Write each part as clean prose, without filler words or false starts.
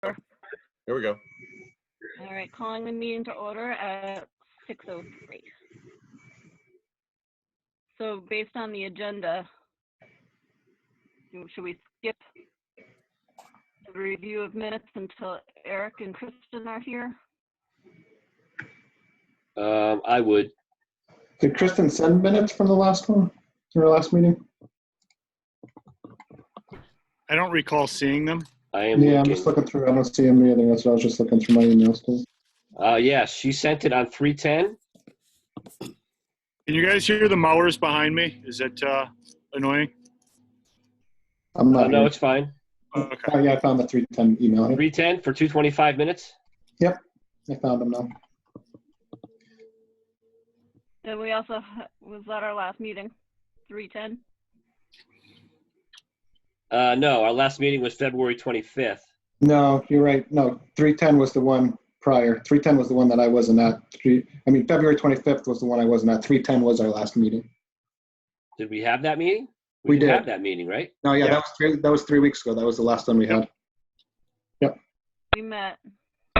Here we go. All right, calling the meeting to order at 6:03. So based on the agenda, should we skip the review of minutes until Eric and Kristen are here? I would. Did Kristen send minutes from the last one, from our last meeting? I don't recall seeing them. I am Yeah, I'm looking. just looking through. I don't see them either. That's what I was just looking through my emails too. Yes, she sent it on 310. Can you guys hear the mowers behind me? Is that annoying? I'm not. No, here. it's fine. Okay. Oh, yeah, I found the 310 email. 310 for 225 minutes? Yep, I found them now. Then we also, was that our last meeting? 3:10? No, our last meeting was February 25th. No, you're right. No, 310 was the one prior. 310 was the one that I wasn't at. February 25th was the one I wasn't at. 310 was our last meeting. Did we have that meeting? We didn't did. have that meeting, right? No, yeah, Yeah. that was 3 weeks ago. That was the last one we had. We met.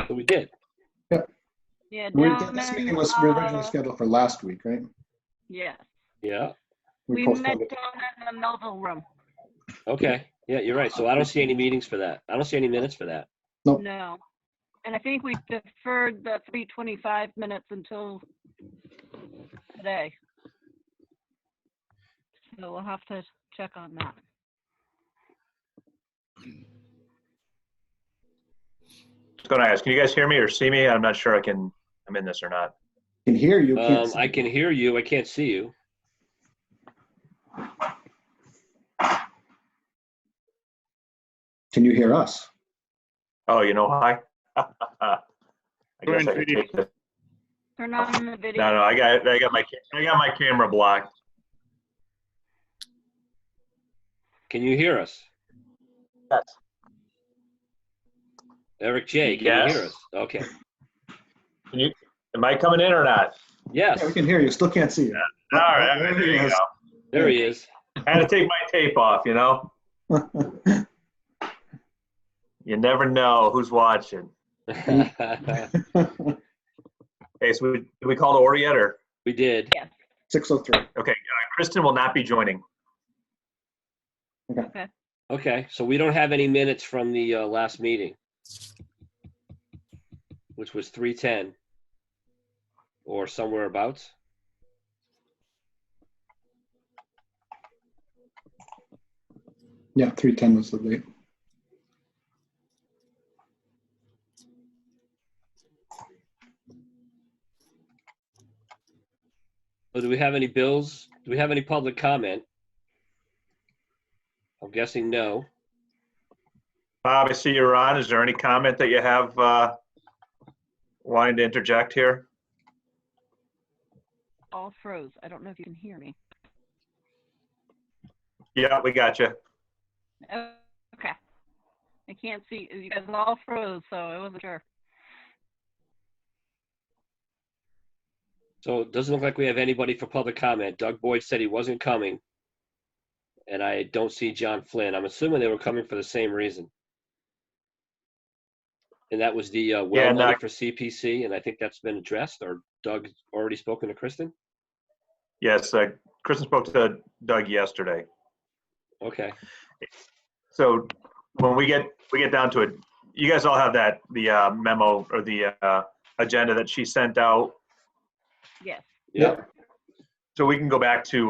So we did. Yeah, This meeting was originally scheduled for last week, right? yeah. Yeah. We met postponed it. down in the Melville room. Okay. Yeah, you're right. So I don't see any meetings for that. I don't see any minutes for that. Nope. No. And I think we deferred the 3:25 minutes until today. So we'll have to check on that. Just going to ask, can you guys hear me or see me? I'm not sure I'm in this or not. Can hear you. Can't see. I can hear you. I can't see you. Can you hear us? Oh, you know why? I guess I could Video. take this. Turn on the video. No, I got my camera blocked. Can you hear us? Yes. Eric J, can Yes. you hear us? Okay. Am I coming in or not? Yeah, we Yes. can hear you. Still can't see you. All right, There there he you is. go. There he is. I had to take my tape off, you know? You never know who's watching. We Okay, so did we call to order yet, or? did. 6:03. Okay, Kristen will not be joining. Okay, so we don't have any minutes from the last meeting, which was 3:10 or somewhere abouts. Yeah, 310 was the date. So do we have any bills? Do we have any public comment? I'm guessing no. Bob, I see you're on. Is there any comment that you have wanting to interject here? All froze. I don't know if you can hear me. Yeah, we got you. Okay. I can't see. You guys all froze, so I wasn't sure. So it doesn't look like we have anybody for public comment. Doug Boyd said he wasn't coming. And I don't see John Flynn. I'm assuming they were coming for the same reason. And that was the well money for CPC, and I think that's been addressed, or Doug's already spoken to Kristen? Yes, Kristen spoke to Doug yesterday. Okay. So when we get down to it, you guys all have the memo or the agenda that she sent out. Yes. Yep. So we can go back to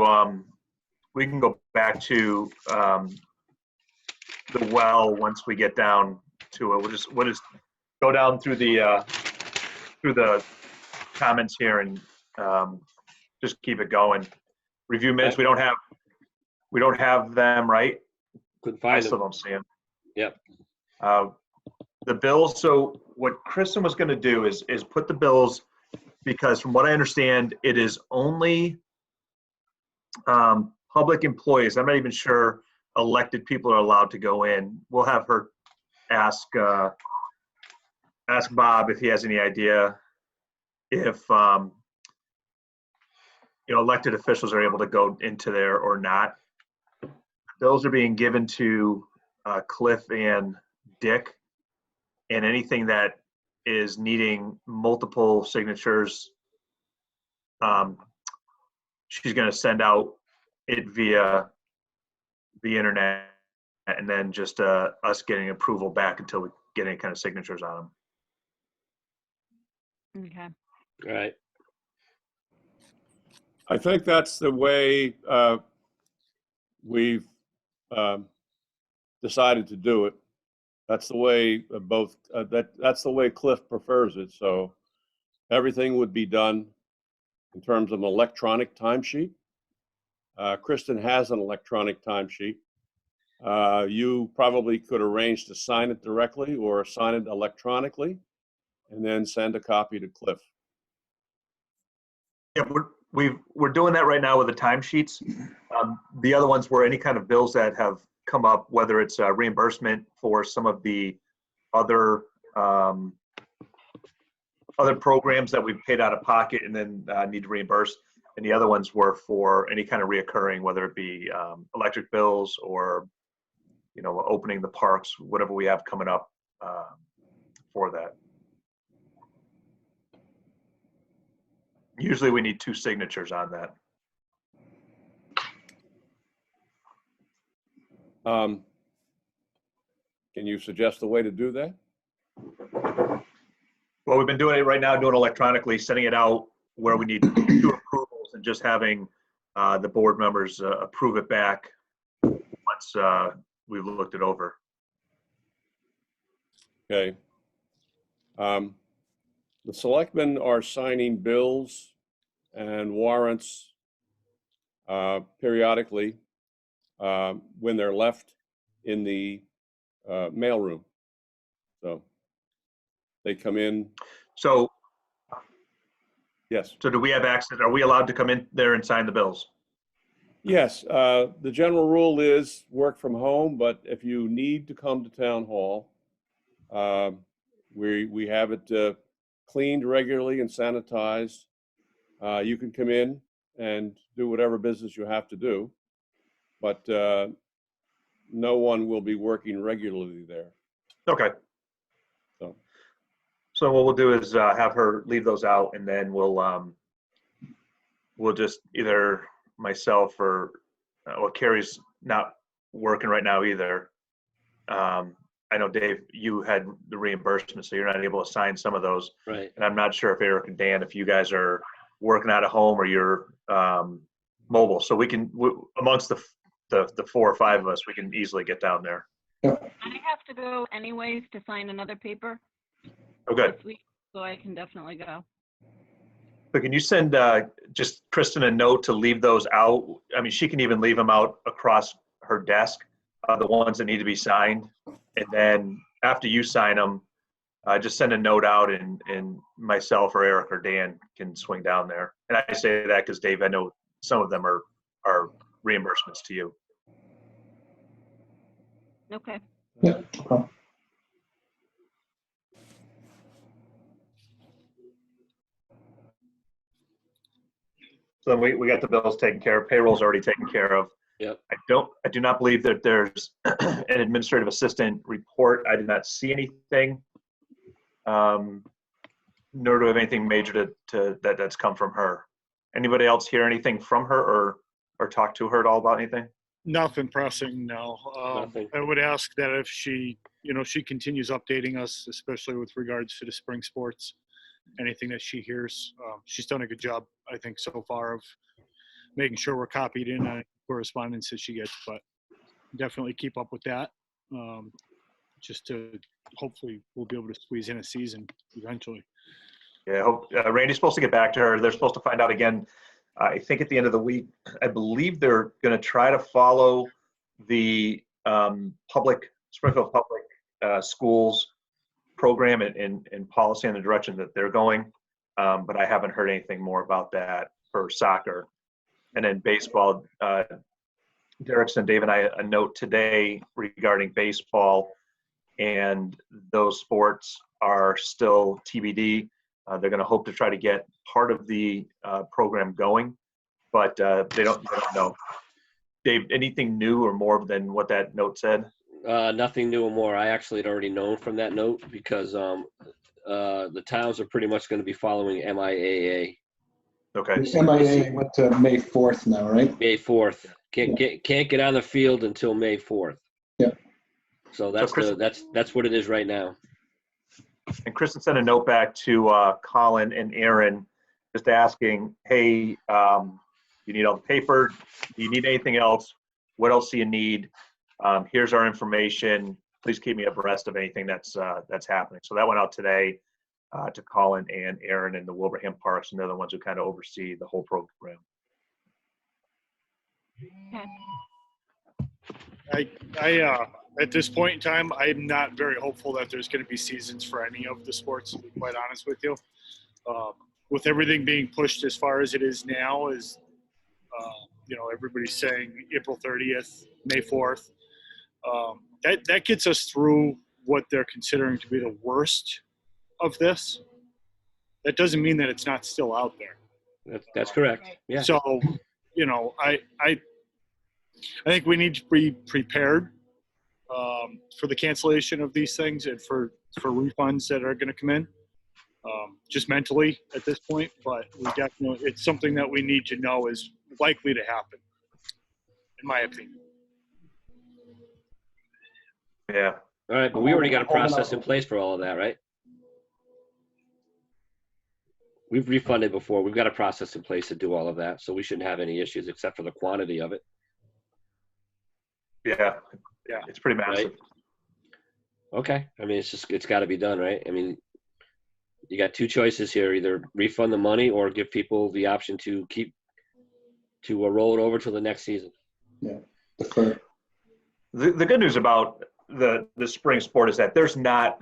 the well once we get down to it. We'll just go down through the comments here and just keep it going. Review minutes. We don't have them, right? Couldn't I find still him. don't see them. Yep. The bills. So what Kristen was going to do is put the bills, because from what I understand, it is only public employees. I'm not even sure elected people are allowed to go in. We'll have her ask Bob if he has any idea if elected officials are able to go into there or not. Bills are being given to Cliff and Dick, and anything that is needing multiple signatures, she's going to send out it via the internet, and then just us getting approval back until we get any kind of signatures on them. Okay. All right. I think that's the way we've decided to do it. That's the way that's the way Cliff prefers it. So everything would be done in terms of an electronic timesheet. Kristen has an electronic timesheet. You probably could arrange to sign it directly or sign it electronically and then send a copy to Cliff. Yeah, we're doing that right now with the timesheets. The other ones were any kind of bills that have come up, whether it's reimbursement for some of the other programs that we've paid out of pocket and then need to reimburse. And the other ones were for any kind of reoccurring, whether it be electric bills or, opening the parks, whatever we have coming up for that. Usually we need 2 signatures on that. Can you suggest a way to do that? Well, we've been doing it right now, doing electronically, sending it out where we need 2 approvals and just having the board members approve it back once we've looked it over. Okay. The selectmen are signing bills and warrants periodically when they're left in the mailroom. So they come in. So, Yes. so do we have access? Are we allowed to come in there and sign the bills? Yes. The general rule is work from home, but if you need to come to town hall, we have it cleaned regularly and sanitized. You can come in and do whatever business you have to do, but no one will be working regularly there. Okay. So what we'll do is have her leave those out, and then we'll just either myself or Carrie's not working right now either. I know, Dave, you had the reimbursement, so you're not able to sign some of those. Right. And I'm not sure if Eric and Dan, if you guys are working out of home or you're mobile. So we can, amongst the 4 or 5 of us, we can easily get down there. I have to go anyways to sign another paper Oh, good. this week, so I can definitely go. But can you send just Kristen a note to leave those out? I mean, she can even leave them out across her desk, the ones that need to be signed. And then after you sign them, just send a note out, and myself or Eric or Dan can swing down there. And I say that because, Dave, I know some of them are reimbursements to you. Okay. Yeah. So we got the bills taken care of. Payroll's already taken care of. Yep. I do not believe that there's an administrative assistant report. I did not see anything. Nor do I have anything major that's come from her. Anybody else hear anything from her or talk to her at all about anything? Nothing pressing, no. Nothing. I would ask that if she, she continues updating us, especially with regards to the spring sports, anything that she hears. She's done a good job, I think, so far of making sure we're copied in on correspondence that she gets, but definitely keep up with that. Just to hopefully we'll be able to squeeze in a season eventually. Yeah, I hope Randy's supposed to get back to her. They're supposed to find out again, I think at the end of the week. I believe they're going to try to follow the Springfield Public Schools program and policy and the direction that they're going. But I haven't heard anything more about that for soccer. And then baseball, Derek sent Dave and I a note today regarding baseball, and those sports are still TBD. They're going to hope to try to get part of the program going, but they don't know. Dave, anything new or more than what that note said? Nothing new or more. I actually had already known from that note because the towns are pretty much going to be following MIAA. Okay. MIA went to May 4th now, right? May 4th. Can't get on the field until May 4th. Yeah. So that's Chris- that's what it is right now. And Kristen sent a note back to Colin and Aaron, just asking, hey, you need all the paper? Do you need anything else? What else do you need? Here's our information. Please keep me abreast of anything that's happening. So that went out today to Colin and Aaron and the Wilbraham Parks, and they're the ones who kind of oversee the whole program. I at this point in time, I'm not very hopeful that there's going to be seasons for any of the sports, to be quite honest with you. With everything being pushed as far as it is now, everybody's saying April 30th, May 4th. That gets us through what they're considering to be the worst of this. That doesn't mean that it's not still out there. That's correct. Yeah. So, I think we need to be prepared for the cancellation of these things and for refunds that are going to come in, just mentally at this point. But we definitely, it's something that we need to know is likely to happen, in my opinion. Yeah. All right, but we already got a process in place for all of that, right? We've refunded before. We've got a process in place to do all of that, so we shouldn't have any issues except for the quantity of it. Yeah. It's pretty massive. Right. Okay. I mean, it's got to be done, right? I mean, you got two choices here: either refund the money or give people the option to roll it over to the next season. Yeah. The good news about the spring sport is that there's not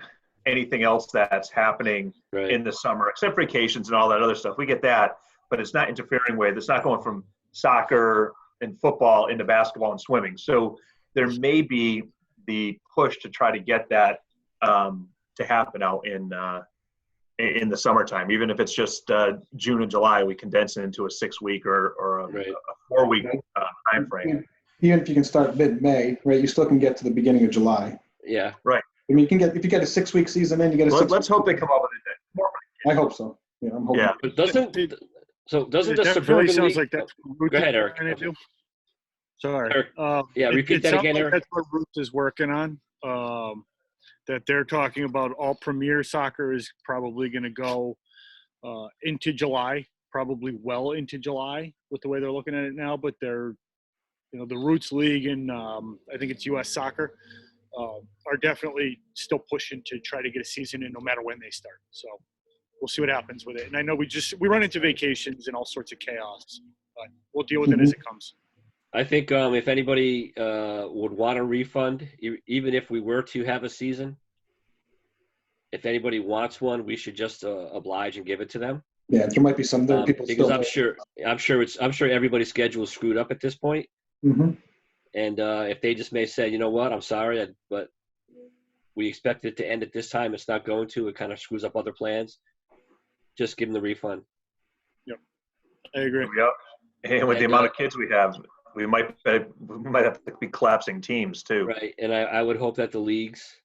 anything else that's happening in the summer except vacations and all that other stuff. We get that, but it's not interfering with. It's not going from soccer and football into basketball and swimming. So there may be the push to try to get that to happen out in the summertime, even if it's just June and July. We condense it into a 6-week or a 4-week time frame. Even if you can start mid-May, right? You still can get to the beginning of July. Yeah. Right. I mean, if you get a 6-week season, then you get a. Let's hope they come up with it. I hope so. Yeah, I'm hoping. Yeah. But doesn't It the definitely suburban sounds league? like that's what Roots Go ahead, is Eric. trying to do. Sorry. Eric. Yeah, repeat it that sounds again, like Eric. That's what Roots is working on. That they're talking about all premier soccer is probably going to go into July, probably well into July with the way they're looking at it now. But they're, the Roots League and I think it's U.S. Soccer are definitely still pushing to try to get a season in no matter when they start. So we'll see what happens with it. And I know we run into vacations and all sorts of chaos, but we'll deal with it as it comes. I think if anybody would want a refund, even if we were to have a season, if anybody wants one, we should just oblige and give it to them. Yeah, there might be some people because still. I'm sure everybody's schedule is screwed up at this point. Mm-hmm. And if they just may say, you know what, I'm sorry, but we expect it to end at this time. It's not going to. It kind of screws up other plans. Just give them the refund. Yep, I agree. Yep. And with the amount of kids we have, we might have to be collapsing teams too. Right, and I would hope that the leagues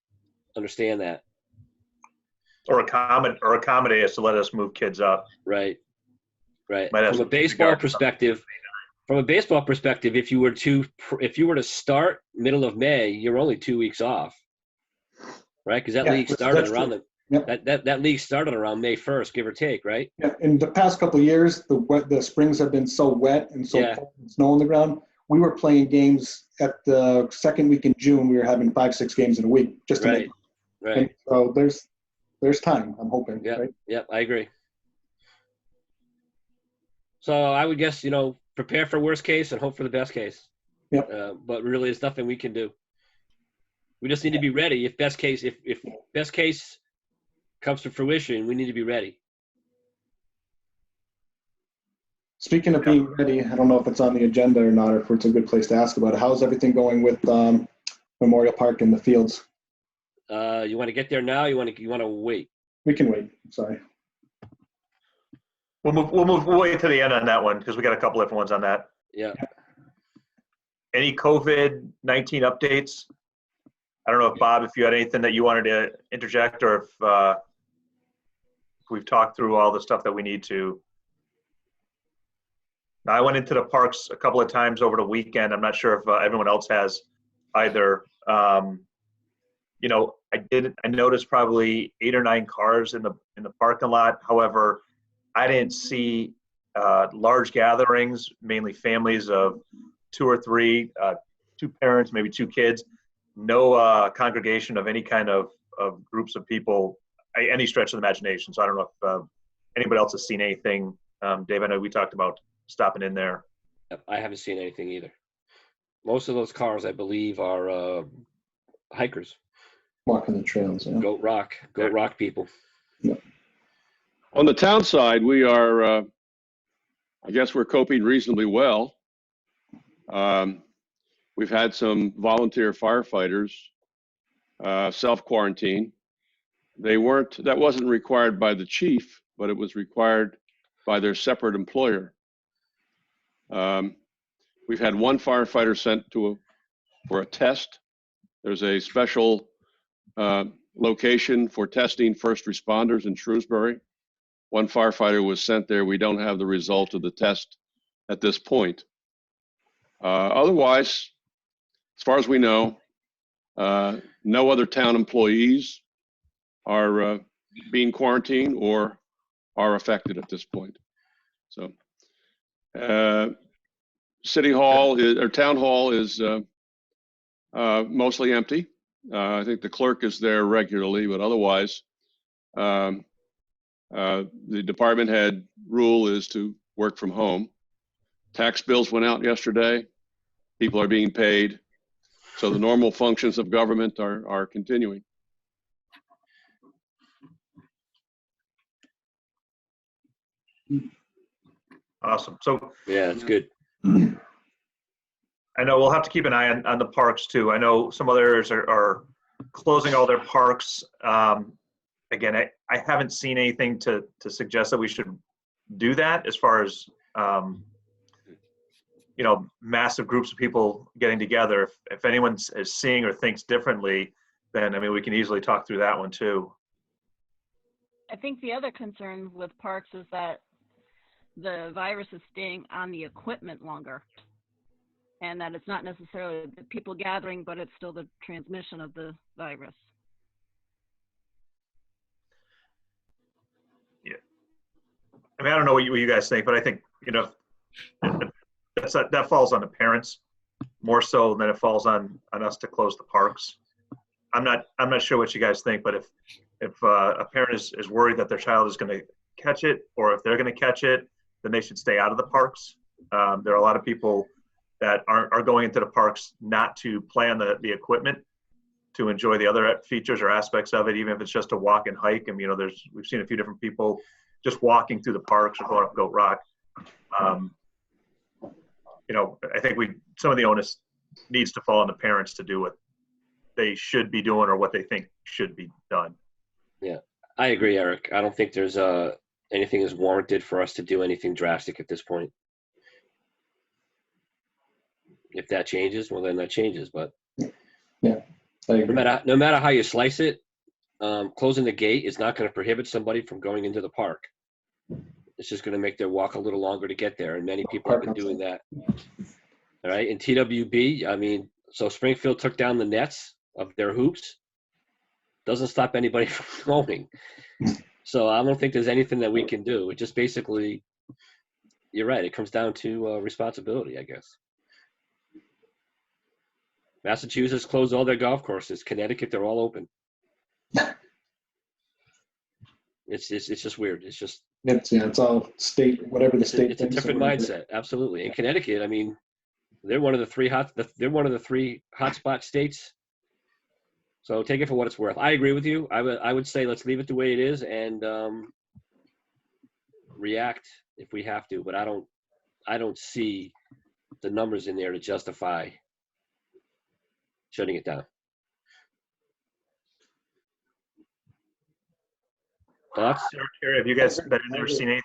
understand that. Or accommodate us to let us move kids up. Right. Might have From a some baseball perspective, if you were to start middle of May, you're only 2 weeks off, right? Because that league started around that league started around May 1st, give or take, right? Yeah. In the past couple of years, the springs have been so wet and so cold and snow on the ground. We were playing games at the second week in June. We were having 5-6 games in a week just to make. Right. And so there's time. I'm hoping. Yeah. Right? Yep. I agree. So I would guess, prepare for worst case and hope for the best case. Yep. But really, there's nothing we can do. We just need to be ready. If best case comes to fruition, we need to be ready. Speaking of being ready, I don't know if it's on the agenda or not, or if it's a good place to ask about it. How's everything going with Memorial Park and the fields? You want to get there now? You want to wait? We can wait. Sorry. We'll wait to the end on that one because we got a couple different ones on that. Yeah. Any COVID-19 updates? I don't know if Bob, if you had anything that you wanted to interject, or if we've talked through all the stuff that we need to. Now, I went into the parks a couple of times over the weekend. I'm not sure if everyone else has either. You know, I noticed probably 8 or 9 cars in the parking lot. However, I didn't see large gatherings, mainly families of 2 or 3, 2 parents, maybe 2 kids. No congregation of any kind of groups of people, any stretch of the imagination. So I don't know if anybody else has seen anything. Dave, I know we talked about stopping in there. I haven't seen anything either. Most of those cars, I believe, are hikers. Walking the trails. Yeah. Goat Rock people. On the town side, we are, I guess we're coping reasonably well. We've had some volunteer firefighters self-quarantine. That wasn't required by the chief, but it was required by their separate employer. We've had 1 firefighter sent for a test. There's a special location for testing first responders in Shrewsbury. 1 firefighter was sent there. We don't have the result of the test at this point. Otherwise, as far as we know, no other town employees are being quarantined or are affected at this point. So, City Hall or Town Hall is mostly empty. I think the clerk is there regularly, but otherwise, the department head rule is to work from home. Tax bills went out yesterday. People are being paid. So the normal functions of government are continuing. Awesome. So Yeah, it's good. I know we'll have to keep an eye on the parks too. I know some other areas are closing all their parks. Again, I haven't seen anything to suggest that we should do that as far as, you know, massive groups of people getting together. If anyone is seeing or thinks differently, then, I mean, we can easily talk through that one too. I think the other concern with parks is that the virus is staying on the equipment longer, and that it's not necessarily the people gathering, but it's still the transmission of the virus. Yeah. I mean, I don't know what you guys think, but I think, you know, that falls on the parents more so than it falls on us to close the parks. I'm not sure what you guys think, but if a parent is worried that their child is going to catch it, or if they're going to catch it, then they should stay out of the parks. There are a lot of people that are going into the parks not to play on the equipment, to enjoy the other features or aspects of it, even if it's just a walk and hike. And, you know, we've seen a few different people just walking through the parks or going up Goat Rock. You know, I think some of the onus needs to fall on the parents to do what they should be doing or what they think should be done. Yeah, I agree, Eric. I don't think there's anything is warranted for us to do anything drastic at this point. If that changes, well, then that changes. But Yeah, I agree. no matter how you slice it, closing the gate is not going to prohibit somebody from going into the park. It's just going to make their walk a little longer to get there, and many people have been doing that. All right, in TWB, I mean, so Springfield took down the nets of their hoops. Doesn't stop anybody from going. So I don't think there's anything that we can do. It just basically, you're right, it comes down to responsibility, I guess. Massachusetts closed all their golf courses. Connecticut, they're all open. It's just weird. It's just It's all state, whatever the state. it's a different mindset. Absolutely. In Connecticut, I mean, they're one of the 3 hotspot states. So take it for what it's worth. I agree with you. I would say let's leave it the way it is and react if we have to. But I don't see the numbers in there to justify shutting it down. Thoughts? Terry, have you guys been in there, seen anything?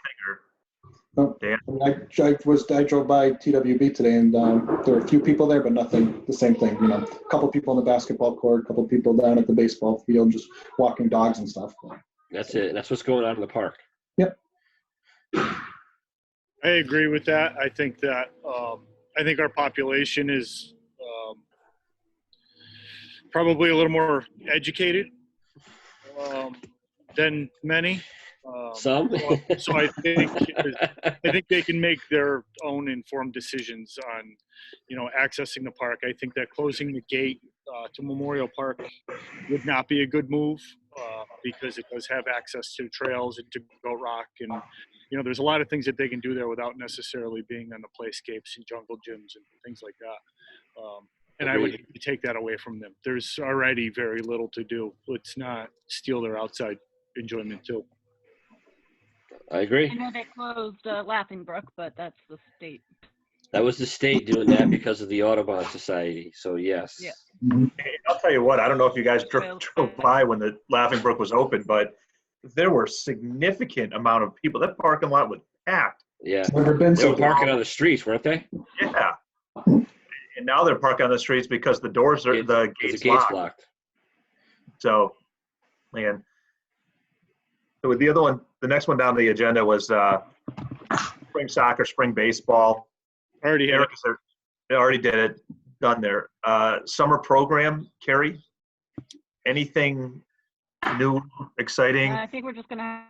Or? Dan? I drove by TWB today, and there were a few people there, but nothing. The same thing, A couple people in the basketball court, a couple people down at the baseball field, just walking dogs and stuff. That's it. That's what's going on in the park. Yep. I agree with that. I think that I think our population is probably a little more educated than many. Some. So I think they can make their own informed decisions on, accessing the park. I think that closing the gate to Memorial Park would not be a good move because it does have access to trails and to go rock, and there's a lot of things that they can do there without necessarily being on the playscapes and jungle gyms and things like that. And I would hate to take that away from them. There's already very little to do. Let's not steal their outside enjoyment too. I agree. I know they closed Laughing Brook, but that's the state. That was the state doing that because of the Audubon Society. So yes. Yeah. Hey, I'll tell you what, I don't know if you guys drove by when the Laughing Brook was open, but there were significant amount of people. That parking lot was packed. Yeah. Never been They so were parking on the streets, weren't they? Yeah. And now they're parking on the streets because the doors are, the gates locked. So, man. So the other one, the next one down the agenda was spring soccer, spring baseball. Already Eric, they already did it. Done there. Summer program, Carrie? Anything new, exciting? I think we're just going to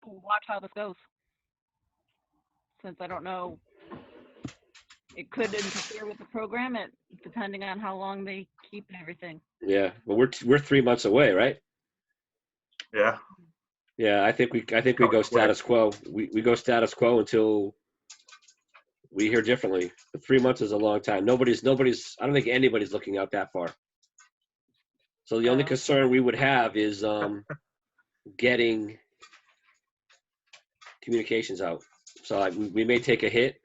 watch how this goes. Since I don't know, it could interfere with the program, depending on how long they keep everything. Yeah, but we're 3 months away, right? Yeah. Yeah, I think we go status quo. We go status quo until we hear differently. But 3 months is a long time. Nobody's. I don't think anybody's looking out that far. So the only concern we would have is getting communications out. So we may take a hit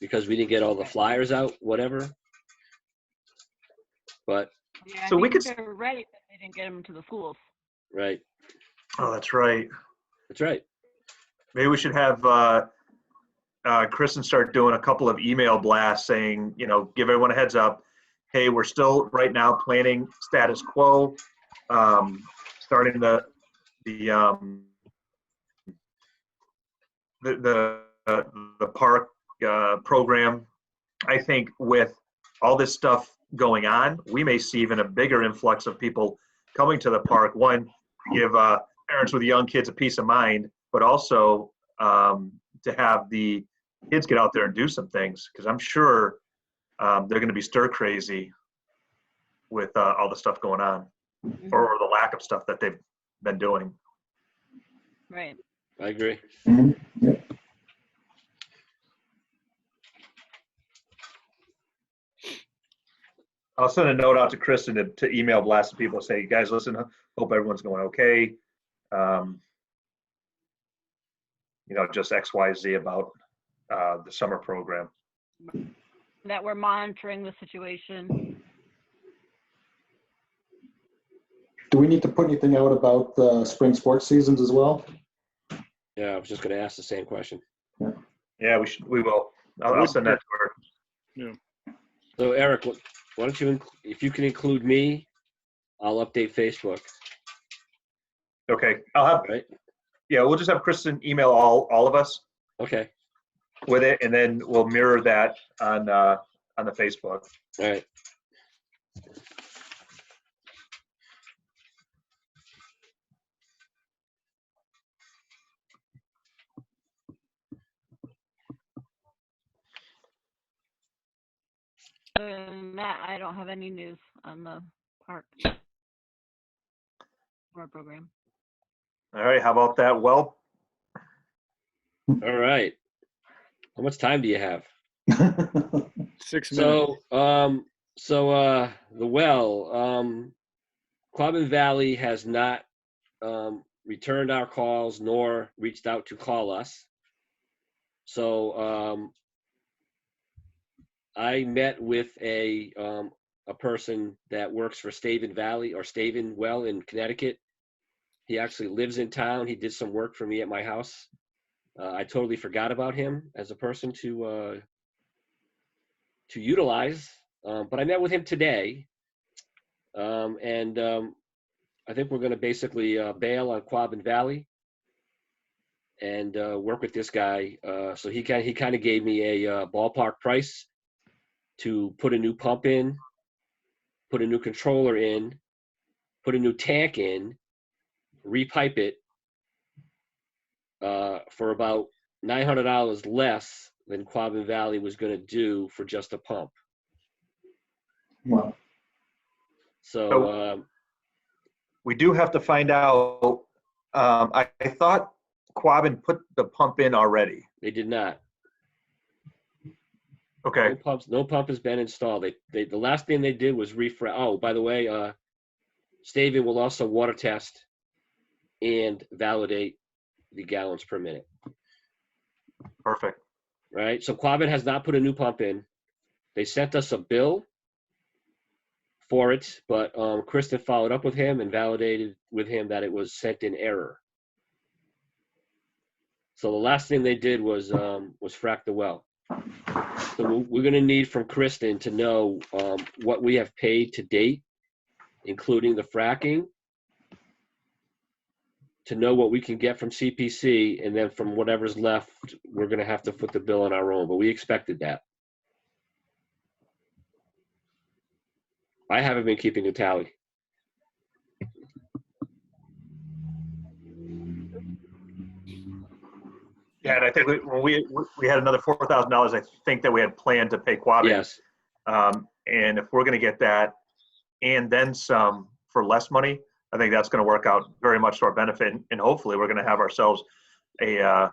because we didn't get all the flyers out, whatever. But yeah, so we could. They're ready, but they didn't get them to the schools. Right. Oh, that's right. That's right. Maybe we should have Kristen start doing a couple of email blasts saying, give everyone a heads up. Hey, we're still right now planning status quo, starting the park program. I think with all this stuff going on, we may see even a bigger influx of people coming to the park. One, to give parents with young kids a peace of mind, but also to have the kids get out there and do some things, because I'm sure they're going to be stir crazy with all the stuff going on, or the lack of stuff that they've been doing. Right. I agree. Mm-hmm. Yeah. I'll send a note out to Kristen to email blast people, say, guys, listen, hope everyone's going okay. Just X, Y, Z about the summer program. That we're monitoring the situation. Do we need to put anything out about the spring sports seasons as well? Yeah, I was just going to ask the same question. Yeah, we will. I'll send that to her. Yeah. So Eric, why don't you, if you can include me, I'll update Facebook. Okay, I'll have. Right. Yeah, we'll just have Kristen email all of us. Okay. With it, and then we'll mirror that on the Facebook. All right. Other than that, I don't have any news on the park or program. All right, how about that? Well, All right. How much time do you have? 6 minutes. So the Quabbin Valley has not returned our calls nor reached out to call us. So I met with a person that works for Staven Valley or Staven Well in Connecticut, He actually lives in town. He did some work for me at my house. I totally forgot about him as a person to utilize, but I met with him today, and I think we're going to basically bail on Quabbin Valley and work with this guy. So he kind of gave me a ballpark price to put a new pump in, put a new controller in, put a new tank in, repipe it for about $900 less than Quabbin Valley was going to do for just a pump. Wow. So we do have to find out. I thought Quabbin put the pump in already. they did not. Okay. No pump has been installed. The last thing they did was refresh. Oh, by the way, Stavian will also water test and validate the gallons per minute. Perfect. Right. So Quabbin has not put a new pump in. They sent us a bill for it, but Kristen followed up with him and validated with him that it was sent in error. So the last thing they did was frack the well. So we're going to need from Kristen to know what we have paid to date, including the fracking, to know what we can get from CPC, and then from whatever's left, we're going to have to foot the bill on our own. But we expected that. I haven't been keeping a tally. Yeah, and I think when we had another $4,000, I think that we had planned to pay Quabbin. Yes. And if we're going to get that and then some for less money, I think that's going to work out very much to our benefit. And hopefully we're going to have ourselves a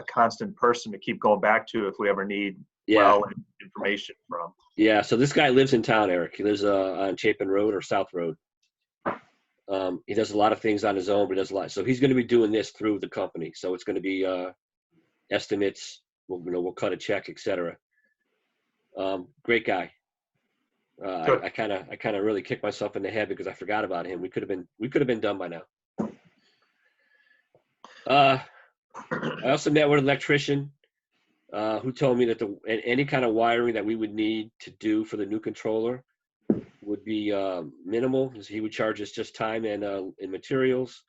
constant person to keep going back to if we ever need well information from. Yeah, so this guy lives in town, Eric. He lives on Chapin Road or South Road. He does a lot of things on his own, but he does a lot. So he's going to be doing this through the company. So it's going to be estimates. We'll cut a check, etc. Great guy. I kind of really kicked myself in the head because I forgot about him. We could have been done by now. I also met with an electrician who told me that any kind of wiring that we would need to do for the new controller would be minimal. He would charge us just time and materials,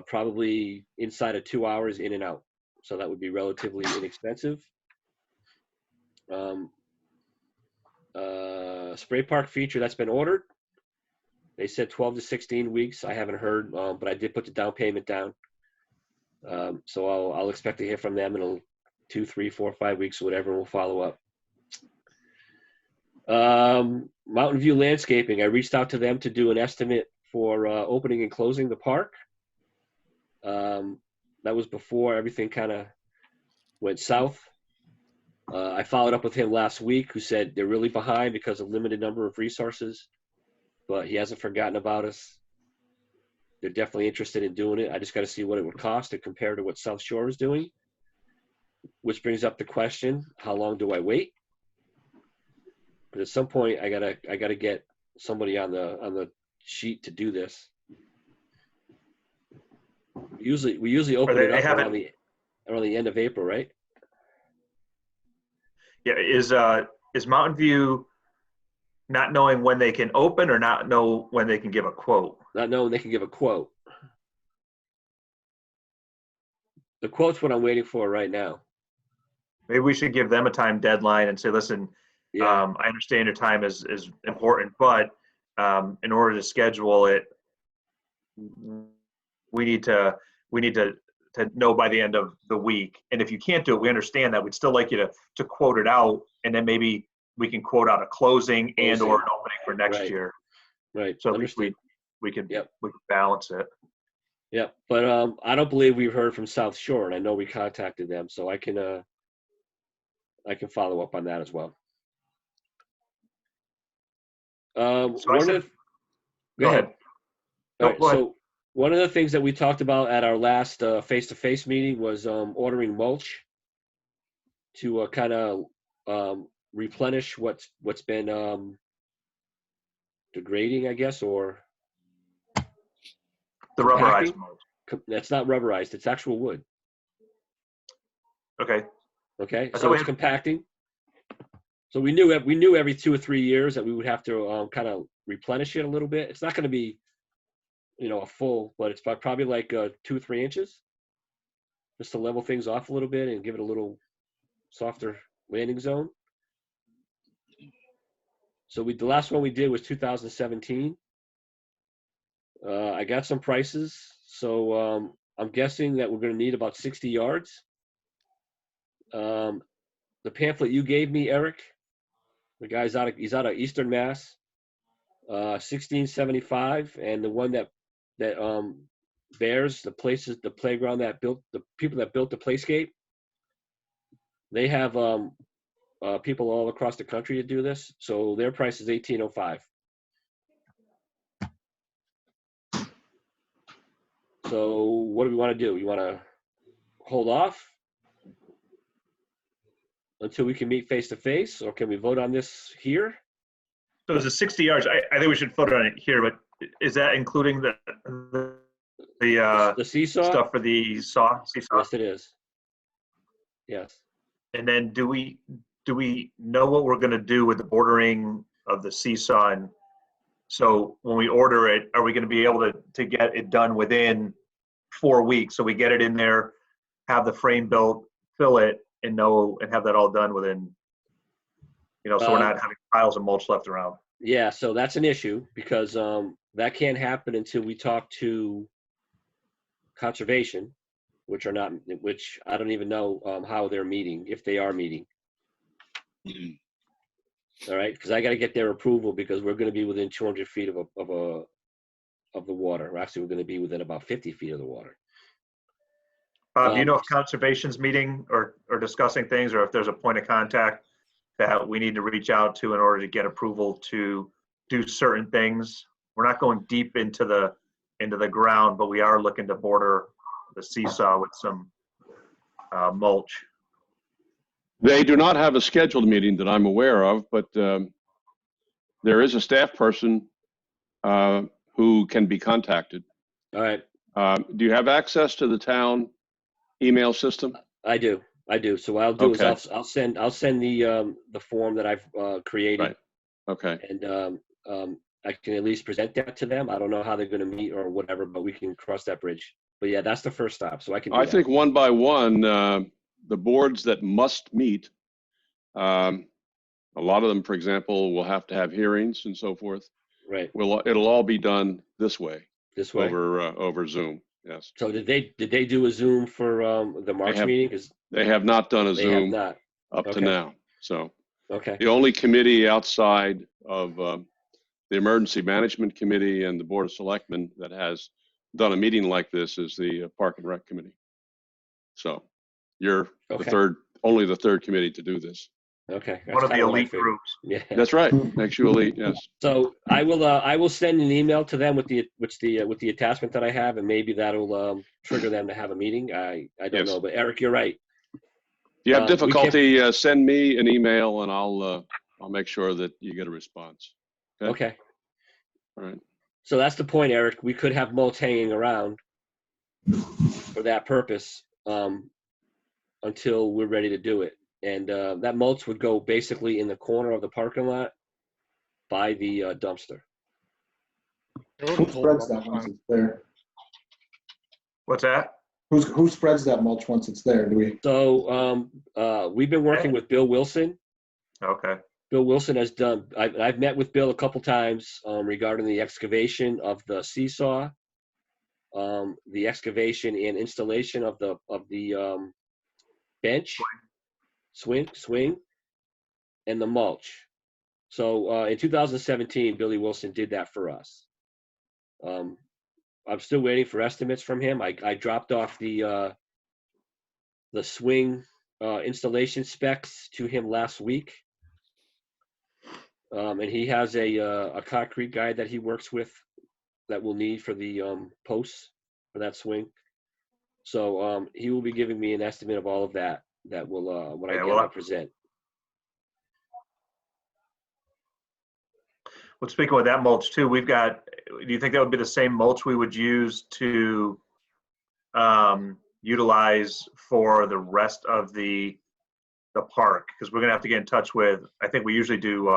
probably inside of 2 hours in and out. So that would be relatively inexpensive. Spray park feature that's been ordered. They said 12 to 16 weeks. I haven't heard, but I did put the down payment down. So I'll expect to hear from them in 2, 3, 4, 5 weeks, or whatever. We'll follow up. Mountain View Landscaping. I reached out to them to do an estimate for opening and closing the park. That was before everything kind of went south. I followed up with him last week, who said they're really behind because of limited number of resources, but he hasn't forgotten about us. They're definitely interested in doing it. I just got to see what it would cost to compare to what South Shore is doing, which brings up the question: how long do I wait? But at some point, I gotta get somebody on the sheet to do this. We usually open it up around the end of April, right? Yeah, is Mountain View not knowing when they can open or not know when they can give a quote? Not knowing they can give a quote. The quote's what I'm waiting for right now. Maybe we should give them a time deadline and say, listen, Yeah. I understand your time is important, but in order to schedule it, we need to know by the end of the week. And if you can't do it, we understand that. We'd still like you to quote it out, and then maybe we can quote out a closing and or an opening for next year. Right. So at least we can balance it. Yeah, but I don't believe we've heard from South Shore, and I know we contacted them, so I can follow up on that as well. Go ahead. All right, so one of the things that we talked about at our last face-to-face meeting was ordering mulch to kind of replenish what's been degrading, I guess, or The rubberized Compacting? mulch. That's not rubberized. It's actual wood. Okay. Okay, I so thought we it's had- compacting. So we knew every 2 or 3 years that we would have to kind of replenish it a little bit. It's not going to be, a full, but it's probably like 2 or 3 inches, just to level things off a little bit and give it a little softer landing zone. So the last one we did was 2017. I got some prices, so I'm guessing that we're going to need about 60 yards. The pamphlet you gave me, Eric, the guy's he's out of Eastern Mass, 1675, and the one that bears the playground that built the people that built the playscape. They have people all across the country to do this, so their price is 1805. So what do we want to do? You want to hold off until we can meet face to face, or can we vote on this here? So there's a 60 yards. I think we should vote on it here, but is that including the The seesaw? stuff for the seesaw? Yes, it is. Yes. And then do we know what we're going to do with the bordering of the seesaw? And so when we order it, are we going to be able to get it done within 4 weeks? So we get it in there, have the frame built, fill it, and have that all done within, so we're not having piles of mulch left around. Yeah, so that's an issue because that can't happen until we talk to conservation, which I don't even know how they're meeting, if they are meeting. All right, because I got to get their approval because we're going to be within 200 feet of the water. Actually, we're going to be within about 50 feet of the water. Do you know if conservation's meeting or discussing things, or if there's a point of contact that we need to reach out to in order to get approval to do certain things? We're not going deep into the ground, but we are looking to border the seesaw with some mulch. They do not have a scheduled meeting that I'm aware of, but there is a staff person who can be contacted. All right. Do you have access to the town email system? I do. So what I'll do Okay. is I'll send the form that I've created. Right. Okay. And I can at least present that to them. I don't know how they're going to meet or whatever, but we can cross that bridge. But yeah, that's the first stop. So I can do I that. think one by one, the boards that must meet, a lot of them, for example, will have to have hearings and so forth. Right. It'll all be done this way. This way. Over Zoom. Yes. So did they do a Zoom for the March meeting? Because they have not done a they Zoom have not. up to now. So Okay. the only committee outside of the Emergency Management Committee and the Board of Selectmen that has done a meeting like this is the Park and Rec Committee. So you're only the third committee to do this. Okay. That's One of the kinda what I elite figured. groups. Yeah. That's right. Makes you elite. Yes. So I will send an email to them with the attachment that I have, and maybe that'll trigger them to have a meeting. I don't know, but Eric, you're right. If you have difficulty, send me an email and I'll make sure that you get a response. Okay. All right. So that's the point, Eric. We could have mulch hanging around for that purpose until we're ready to do it. And that mulch would go basically in the corner of the parking lot by the dumpster. Who spreads that once it's there? What's that? Who spreads that mulch once it's there? Do we? So we've been working with Bill Wilson. Okay. Bill Wilson has done. I've met with Bill a couple times regarding the excavation of the seesaw, the excavation and installation of the bench, swing, and the mulch. So in 2017, Billy Wilson did that for us. I'm still waiting for estimates from him. I dropped off the swing installation specs to him last week. And he has a concrete guy that he works with that we'll need for the posts for that swing. So he will be giving me an estimate of all of that will when I present. speaking with that mulch too, we've got, do you think that would be the same mulch we would use to utilize for the rest of the park? Because we're gonna have to get in touch with, I think we usually do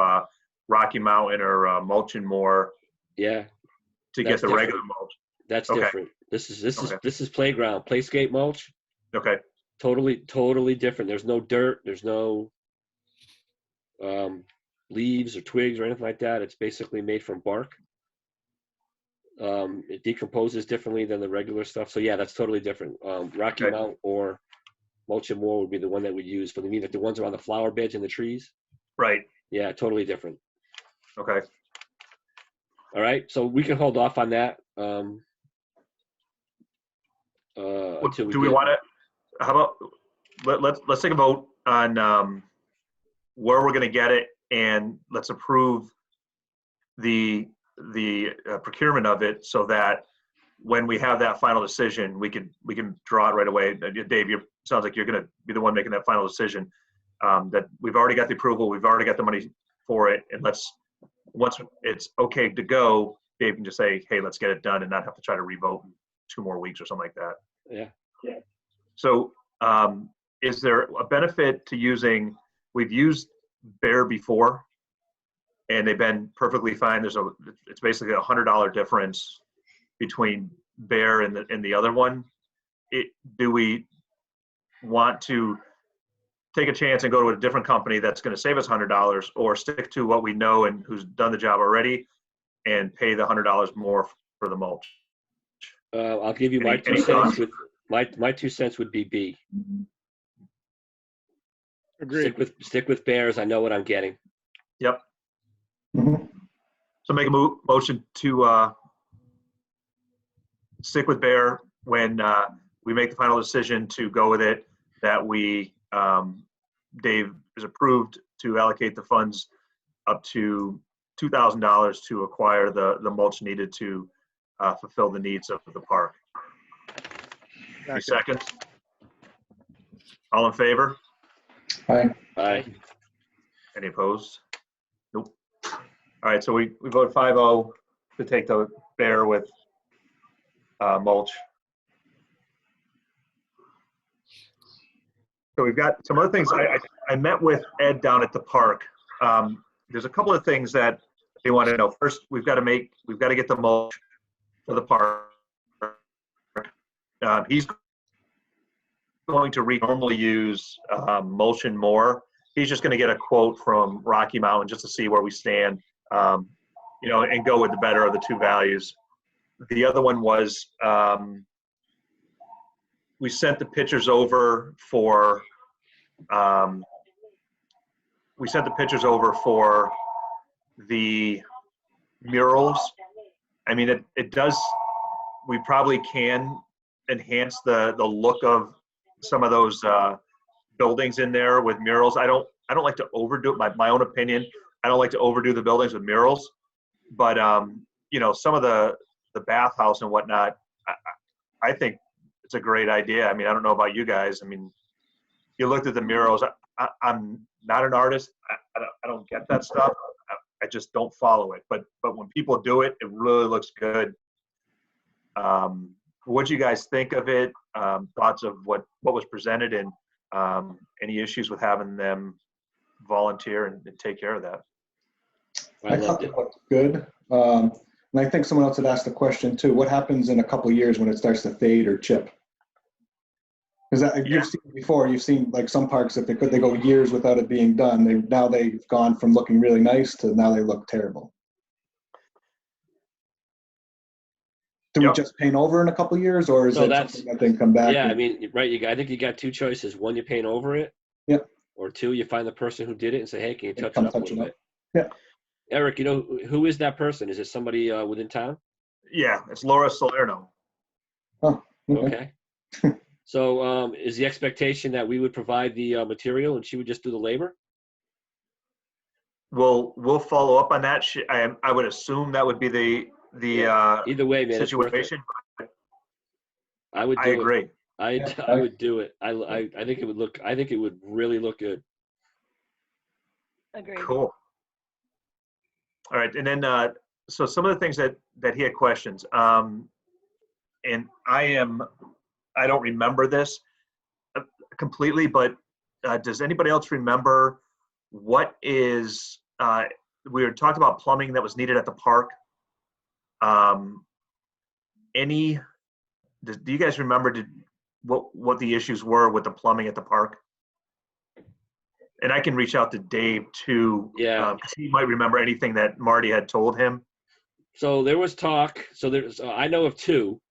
Rocky Mountain or Mulch and More Yeah, to that's get the different. regular mulch. that's Okay. different. This is Okay. this is playground, playscape mulch. Okay, Totally different. There's no dirt. There's no leaves or twigs or anything like that. It's basically made from bark. It decomposes differently than the regular stuff. So yeah, that's totally different. Rocky Okay. Mount or Mulch and More would be the one that we use for like the ones around the flower beds and the trees. right, Yeah, totally different. okay. All right, so we can hold off on that What- until we Do we get. want to, how about, let's take a vote on where we're gonna get it, and let's approve the procurement of it, so that when we have that final decision, we can draw it right away. Dave, you sounds like you're gonna be the one making that final decision. That we've already got the approval, we've already got the money for it, and once it's okay to go, Dave can just say, hey, let's get it done, and not have to try to revote in 2 more weeks or something like that. Yeah. So is there a benefit to using, we've used Bear before, and they've been perfectly fine. It's basically $100 difference between Bear and the other one. Do we want to take a chance and go to a different company that's going to save us $100, or stick to what we know and who's done the job already and pay the $100 more for the mulch? I'll give you my Any 2 cents. thoughts? With my 2 cents would be B. Agreed. Stick with Bears. I know what I'm getting. Yep. Mhm. So make a motion to stick with Bear when we make the final decision to go with it, that we, Dave is approved to allocate the funds up to $2,000 to acquire the mulch needed to fulfill the needs of the park. Any seconds? All in favor? Aye. Aye. Any opposed? Nope. All right, so we voted 5-0 to take the Bear with mulch. So we've got some other things. I met with Ed down at the park. There's a couple of things that they want to know. First, we've got to get the mulch for the park. He's going to normally use Mulch and More. He's just going to get a quote from Rocky Mountain just to see where we stand, and go with the better of the two values. The other one was we sent the pictures over for the murals. I mean, it does. We probably can enhance the look of some of those buildings in there with murals. I don't like to overdo it. My own opinion. I don't like to overdo the buildings with murals, but some of the bathhouse and whatnot, I think it's a great idea. I mean, I don't know about you guys. I mean, you looked at the murals. I'm not an artist. I don't get that stuff. I just don't follow it. But when people do it, it really looks good. What do you guys think of it? Thoughts of what was presented, and any issues with having them volunteer and take care of that? I I loved thought it. it looked good. And I think someone else had asked the question too. What happens in a couple of years when it starts to fade or chip? Because you've seen before, you've seen like some parks that they go years without it being done. Now they've gone from looking really nice to now they look terrible. Do we just paint over in a couple of years, or is So it that's- something that they come back? Yeah, I and- mean, right. I think you got two choices. One, you paint over it. Yep. Or two, you find the person who did it and say, hey, can you touch come it up a touch little it bit? up. Eric, who is that person? Is it somebody within town? Yeah, it's Laura Salerno. Oh, okay. Okay. So is the expectation that we would provide the material and she would just do the labor? We'll follow up on that. I would assume that would be the Either way, man, it's worth it. situation. I would I do it. agree. I would do it. I think it would look. I think it would really look good. Agreed. Cool. All right, and then so some of the things that he had questions, and I don't remember this completely, but does anybody else remember what is we were talking about plumbing that was needed at the park? Any do you guys remember what the issues were with the plumbing at the park? And I can reach out to Dave too, Yeah. because he might remember anything that Marty had told him. So there was talk. So there's I know of two,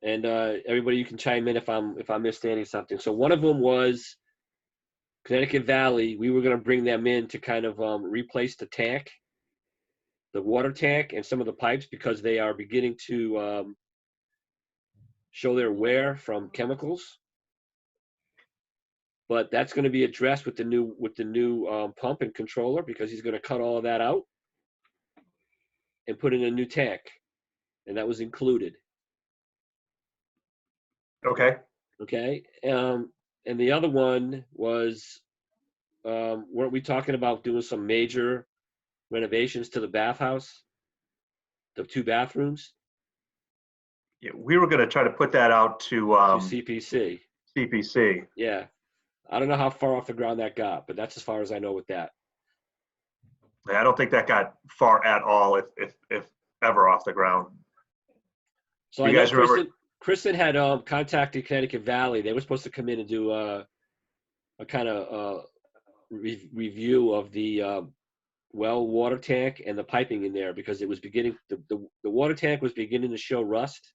and everybody you can chime in if I'm misstanding something. So one of them was Connecticut Valley. We were going to bring them in to kind of replace the tank, the water tank, and some of the pipes because they are beginning to show their wear from chemicals. But that's going to be addressed with the new pump and controller because he's going to cut all of that out and put in a new tank, and that was included. Okay. Okay. And the other one was, weren't we talking about doing some major renovations to the bathhouse, the 2 bathrooms? Yeah, we were going to try to put that out to To CPC. CPC. Yeah. I don't know how far off the ground that got, but that's as far as I know with that. I don't think that got far at all, if ever, off the ground. So You I know guys remember- Kristen had contacted Connecticut Valley. They were supposed to come in and do a kind of review of the well water tank and the piping in there because it was beginning the water tank was beginning to show rust,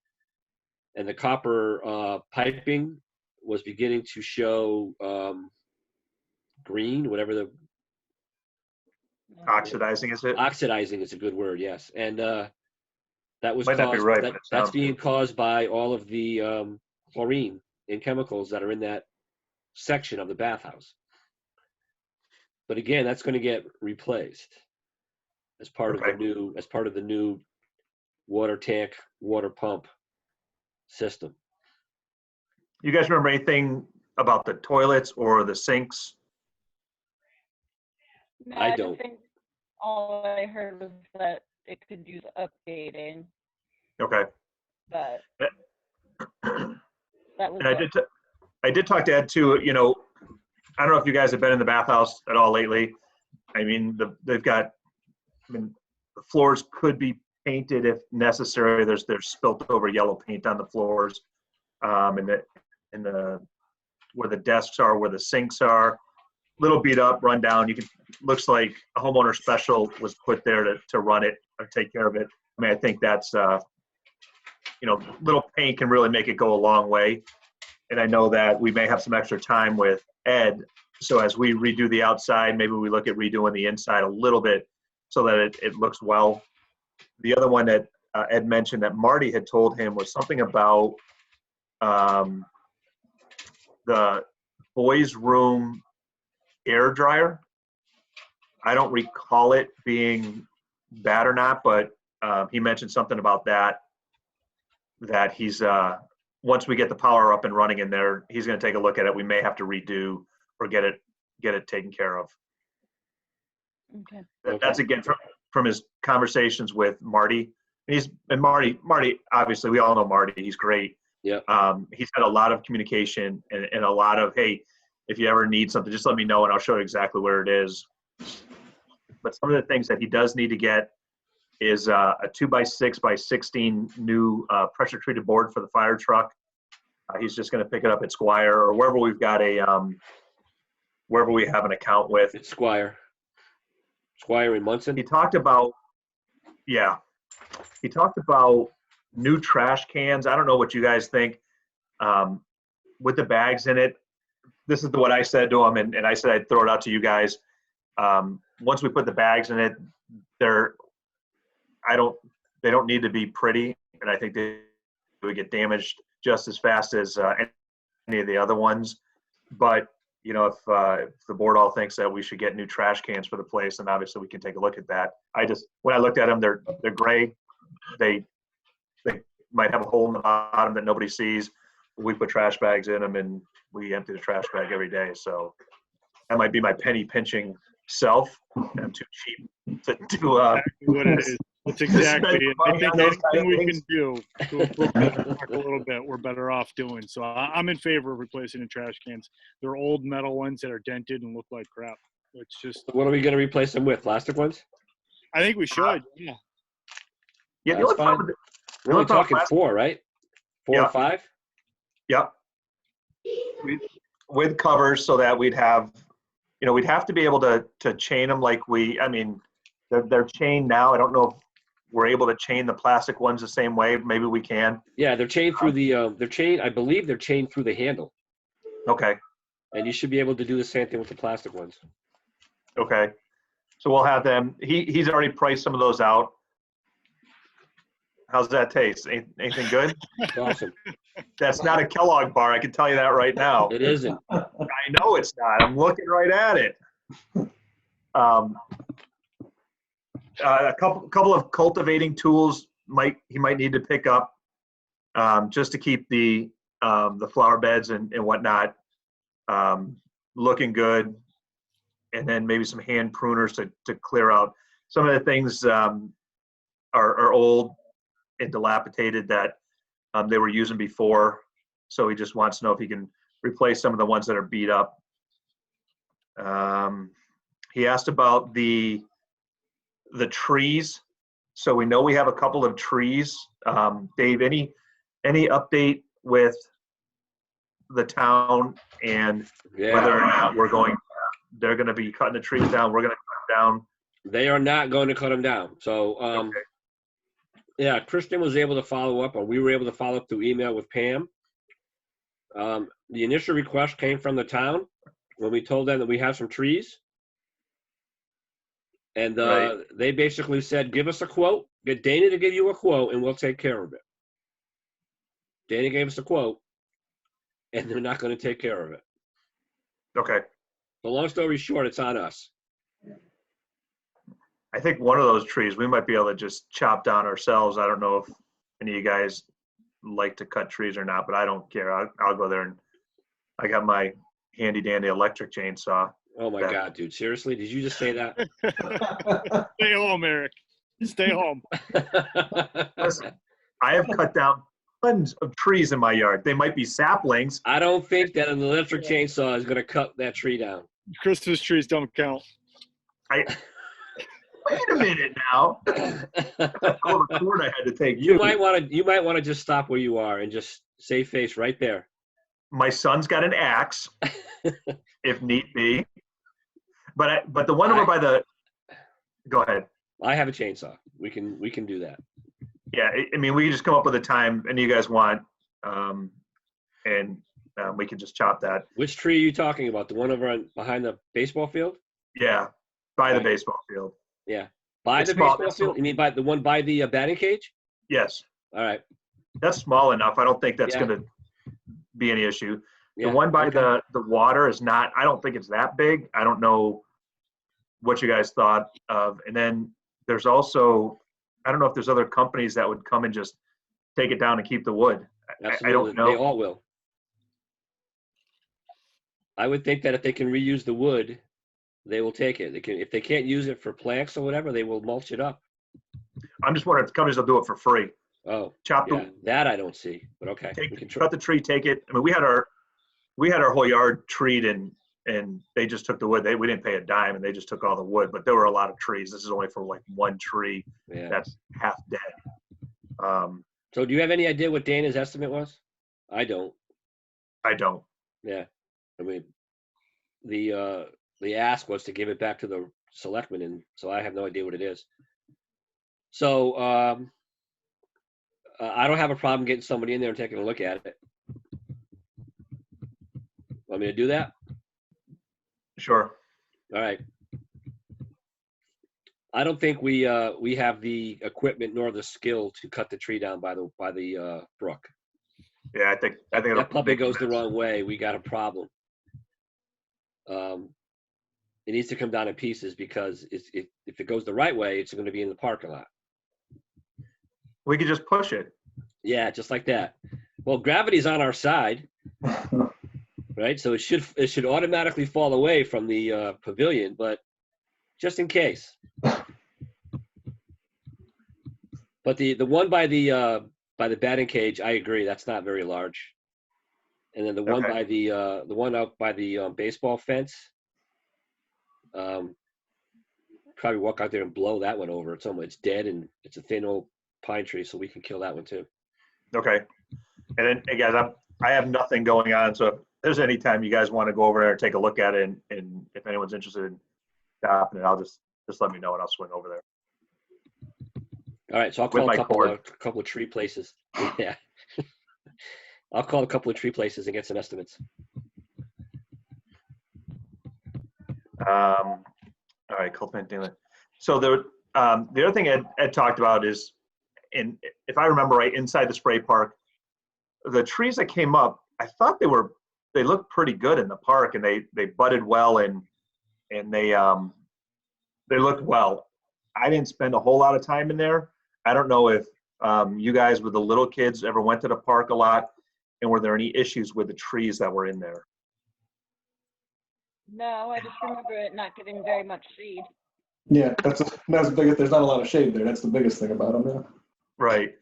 and the copper piping was beginning to show green, whatever the Oxidizing, is it? oxidizing is a good word, yes. And that was Might not be caused, right, but it that's sounds being good. caused by all of the chlorine and chemicals that are in that section of the bathhouse. But again, that's going to get replaced as part of Okay. the new water tank, water pump system. You guys remember anything about the toilets or the sinks? No, I I don't. just think all I heard was that it could use updating, Okay. but And that was I it. did talk to Ed too. You know, I don't know if you guys have been in the bathhouse at all lately. I mean, they've got. I mean, the floors could be painted if necessary. There's spilt over yellow paint on the floors, in the where the desks are, where the sinks are. Little beat up, run down. Looks like a homeowner special was put there to run it or take care of it. I mean, I think that's little paint can really make it go a long way. And I know that we may have some extra time with Ed. So as we redo the outside, maybe we look at redoing the inside a little bit so that it looks well. The other one that Ed mentioned that Marty had told him was something about the boys' room air dryer. I don't recall it being bad or not, but he mentioned something about that he's once we get the power up and running in there, he's going to take a look at it. We may have to redo or get it taken care of. Okay. That's again from his conversations with Marty. Marty obviously we all know Marty. He's great. Yeah. He's had a lot of communication and a lot of, hey, if you ever need something, just let me know and I'll show you exactly where it is. But some of the things that he does need to get is a 2x6x16 new pressure treated board for the fire truck. He's just going to pick it up at Squire or wherever we've got wherever we have an account with. It's Squire in Munson. He talked about new trash cans. I don't know what you guys think with the bags in it. This is what I said to him, and I said I'd throw it out to you guys. Once we put the bags in it, they don't need to be pretty, and I think they would get damaged just as fast as any of the other ones. But if the board all thinks that we should get new trash cans for the place, then obviously we can take a look at that. When I looked at them, they're gray. They might have a hole in the bottom that nobody sees. We put trash bags in them and we empty the trash bag every day. So that might be my penny pinching myself. I'm too cheap to do. Exactly what it is. That's exactly it. I Spend think money on those kind anything of we things. can do to improve the park a little bit, we're better off doing. So I'm in favor of replacing the trash cans. They're old metal ones that are dented and look like crap. It's just, What are we going to replace them with? Plastic ones? I think we should. Yeah. Yeah, the That's only fine. problem. We're only only problem talking last- 4, right? 4 Yeah. or 5? Yep. With covers so that we'd have, we'd have to be able to chain them like they're chained now. I don't know if we're able to chain the plastic ones the same way. Maybe we can. Yeah, they're chained through I believe they're chained through the handle. Okay. And you should be able to do the same thing with the plastic ones. Okay. So we'll have them. He's already priced some of those out. How's that taste? Anything good? It's awesome. That's not a Kellogg bar. I can tell you that right now. It isn't. I know it's not. I'm looking right at it. A couple of cultivating tools he might need to pick up just to keep the flower beds and whatnot looking good, and then maybe some hand pruners to clear out some of the things are old and dilapidated that they were using before. So he just wants to know if he can replace some of the ones that are beat up. He asked about the trees. So we know we have a couple of trees. Dave, any update with the town and whether or not they're going to be cutting the trees down? We're going to cut them down. They are not going to cut them down. So, Okay. yeah, Kristen was able to follow up, or we were able to follow up through email with Pam. The initial request came from the town when we told them that we have some trees. And Right. they basically said, give us a quote, get Dana to give you a quote, and we'll take care of it. Dana gave us a quote, and they're not going to take care of it. Okay. So long story short, it's on us. I think one of those trees we might be able to just chop down ourselves. I don't know if any of you guys like to cut trees or not, but I don't care. I'll go there, and I got my handy dandy electric chainsaw. Oh my Yeah. God, dude. Seriously? Did you just say that? Stay home, Eric. Stay home. Listen, I have cut down tons of trees in my yard. They might be saplings. I don't think that an electric chainsaw is going to cut that tree down. Christmas trees don't count. Wait a minute now. All the cord I had to take. You might want to just stop where you are and just save face right there. My son's got an axe, if need be. But the one over by the. Go ahead. I have a chainsaw. We can do that. Yeah, I mean, we can just come up with a time any you guys want, and we can just chop that. Which tree are you talking about? The one over behind the baseball field? Yeah, by the Right. baseball field. Yeah. By It's the small, baseball it's field? small. You mean by the one by the batting cage? Yes, All right. that's small enough. I don't think that's Yeah. going to be any issue. Yeah. The one by okay. the water is not. I don't think it's that big. I don't know what you guys thought of. And then there's also, I don't know if there's other companies that would come and just take it down and keep the wood. I Absolutely. don't know. They all will. I would think that if they can reuse the wood, they will take it. If they can't use it for planks or whatever, they will mulch it up. I'm just wondering if companies will do it for free. Oh, Chop yeah. That I don't see, but okay. We can try. cut the tree, take it. I mean, we had our whole yard treed and they just took the wood. We didn't pay a dime and they just took all the wood, but there were a lot of trees. This is only for like one tree Yeah. that's half dead. So do you have any idea what Dana's estimate was? I don't. I don't. Yeah. I mean, the ask was to give it back to the selectmen, and so I have no idea what it is. So I don't have a problem getting somebody in there and taking a look at it. Want me to do that? Sure. All right. I don't think we have the equipment nor the skill to cut the tree down by the brook. Yeah, I think it'll That puppy make goes the sense. wrong way. We got a problem. It needs to come down in pieces because if it goes the right way, it's going to be in the parking lot. We could just push it. Yeah, just like that. Well, gravity's on our side, right? So it should automatically fall away from the pavilion, but just in case. But the one by the batting cage, I agree, that's not very large. And then the one Okay. by the one out by the baseball fence, probably walk out there and blow that one over. It's dead and it's a thin old pine tree, so we can kill that one too. Okay. And then, hey guys, I have nothing going on, so if there's any time you guys want to go over there and take a look at it, and if anyone's interested in stopping it, I'll just let me know and I'll swing over there. All right, so I'll With call my a couple of tree places. Yeah. I'll call a couple of tree places and get some estimates. All right, cultivate daily. So the other thing Ed talked about is, if I remember right, inside the spray park, the trees that came up, I thought they looked pretty good in the park, and they budded well, and they looked well. I didn't spend a whole lot of time in there. I don't know if you guys with the little kids ever went to the park a lot, and were there any issues with the trees that were in there? No, I just remember it not getting very much shade. Yeah, that's the biggest. There's not a lot of shade there. That's the biggest thing about them. Yeah. Right.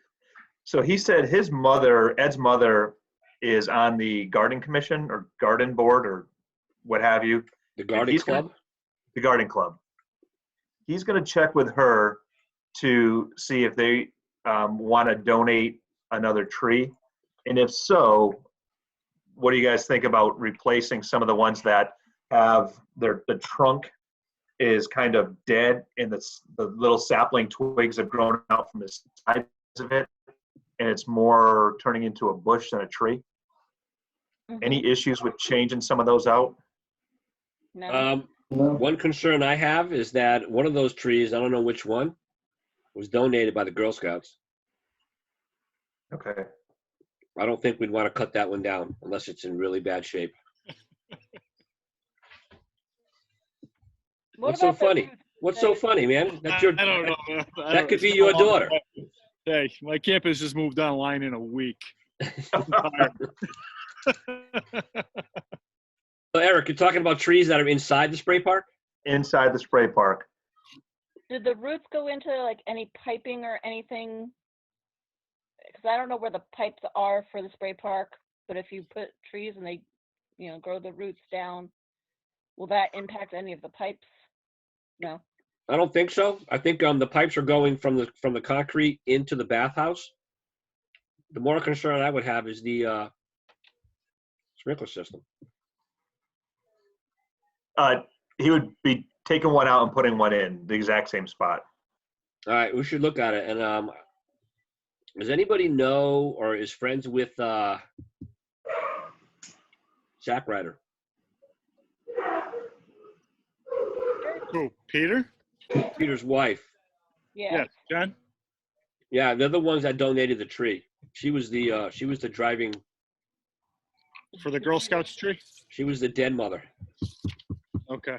So he said his mother, Ed's mother, is on the garden commission or garden board or what have you. The garden club? The garden club. He's going to check with her to see if they want to donate another tree. And if so, what do you guys think about replacing some of the ones that have the trunk is kind of dead and the little sapling twigs have grown out from the sides of it, and it's more turning into a bush than a tree? Mhm. Any issues with changing some of those out? No. No. One concern I have is that one of those trees, I don't know which one, was donated by the Girl Scouts. Okay. I don't think we'd want to cut that one down unless it's in really bad shape. What What's so about the funny? roots? What's so funny, man? That's your, I don't know, man. that could be your daughter. Hey, my campus just moved online in a week. So Eric, you're talking about trees that are inside the spray park? Inside the spray park. Did the roots go into like any piping or anything? Because I don't know where the pipes are for the spray park, but if you put trees and they, grow the roots down, will that impact any of the pipes? No. I don't think so. I think the pipes are going from the concrete into the bathhouse. The more concern I would have is the sprinkler system. He would be taking one out and putting one in the exact same spot. All right, we should look at it. And does anybody know or is friends with Zack Ryder? Who, Peter? Peter's wife. Yeah. Yes, John? Yeah, they're the ones that donated the tree. She was the driving. For the Girl Scouts tree? She was the den mother. Okay.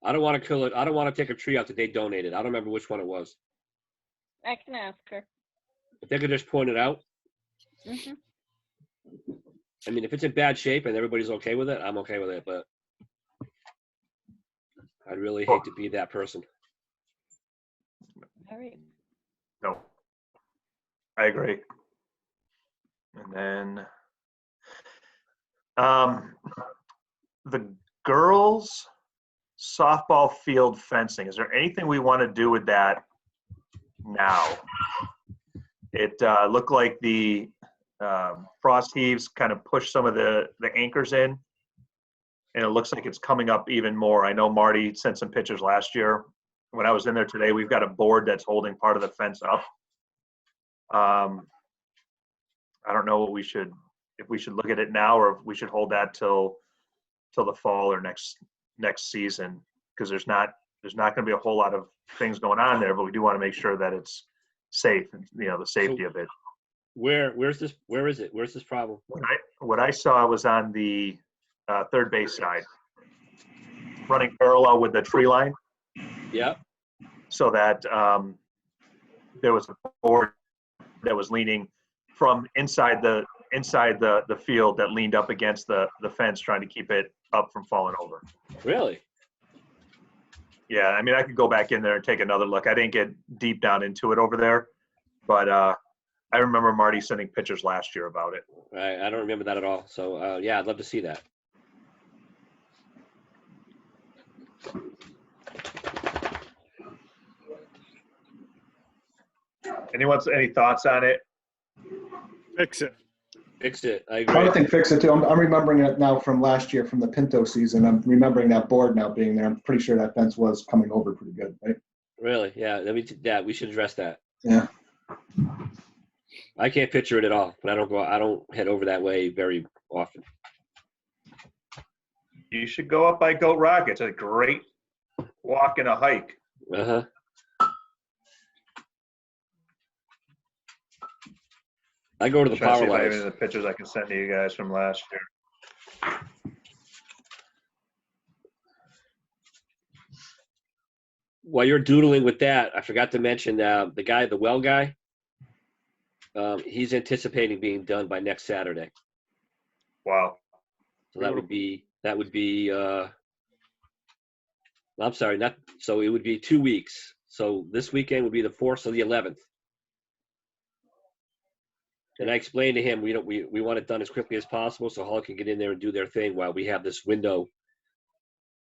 I don't want to kill it. I don't want to take a tree out that they donated. I don't remember which one it was. I can ask her. If they could just point it out. Hmm. I mean, if it's in bad shape and everybody's okay with it, I'm okay with it. But I'd really hate to be that person. All right. No, I agree. And then the girls' softball field fencing. Is there anything we want to do with that now? It looked like the frost heaves kind of pushed some of the anchors in, and it looks like it's coming up even more. I know Marty sent some pictures last year. When I was in there today, we've got a board that's holding part of the fence up. I don't know if we should look at it now or if we should hold that till the fall or next season, because there's not going to be a whole lot of things going on there, but we do want to make sure that it's safe, and the safety of it. Where is it? Where's this problem? What I saw was on the third base side, running parallel with the tree line. Yeah. So that there was a board that was leaning from inside the field that leaned up against the fence, trying to keep it up from falling over. Really? Yeah, I mean, I could go back in there and take another look. I didn't get deep down into it over there, but I remember Marty sending pictures last year about it. I don't remember that at all. So yeah, I'd love to see that. Any thoughts on it? Fix it. Fix it. I I agree. think fix it too. I'm remembering it now from last year from the Pinto season. I'm remembering that board now being there. I'm pretty sure that fence was coming over pretty good, right? Really? Yeah. We should address that. Yeah. I can't picture it at all, but I don't head over that way very often. You should go up by Goat Rock. It's a great walk and a hike. Uh-huh. I go to the Trying to see power if I have lines. any of the pictures I can send to you guys from last year. While you're doodling with that, I forgot to mention the well guy. He's anticipating being done by next Saturday. Wow. So that would be I'm sorry, so it would be 2 weeks. So this weekend would be the 4th, so the 11th. And I explained to him, we want it done as quickly as possible so Hull can get in there and do their thing while we have this window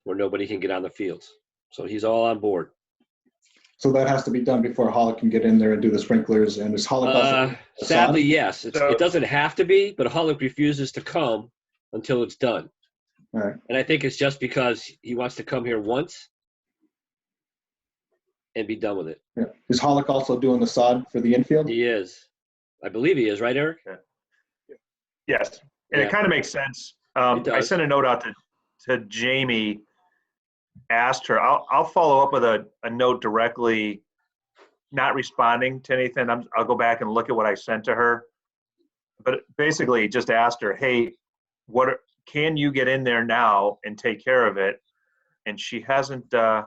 where nobody can get on the fields. So he's all on board. So that has to be done before Hollick can get in there and do the sprinklers. And is Hollick also Sadly, yes. So- It doesn't have to be, but Hollick refuses to come until it's done. All right. And I think it's just because he wants to come here once and be done with it. Yeah. Is Hollick also doing the sod for the infield? He is. I believe he is, right, Eric? Yes. And Yeah. it kind of makes sense. It does. I sent a note out to Jamie, asked her, I'll follow up with a note directly, not responding to anything. I'll go back and look at what I sent to her. But basically just asked her, hey, can you get in there now and take care of it? And she hasn't, there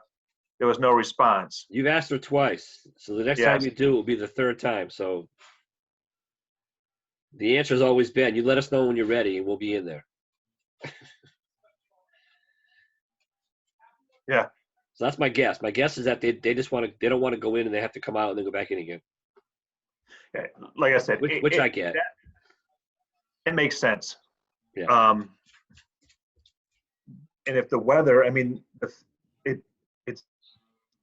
was no response. You've asked her twice. So the next Yes. time you do, it will be the 3rd time. So the answer has always been, you let us know when you're ready and we'll be in there. Yeah. So that's my guess. My guess is that they don't want to go in and they have to come out and then go back in again. Yeah, like I said, Which I get. It makes sense. Yeah. And if the weather, I mean, it's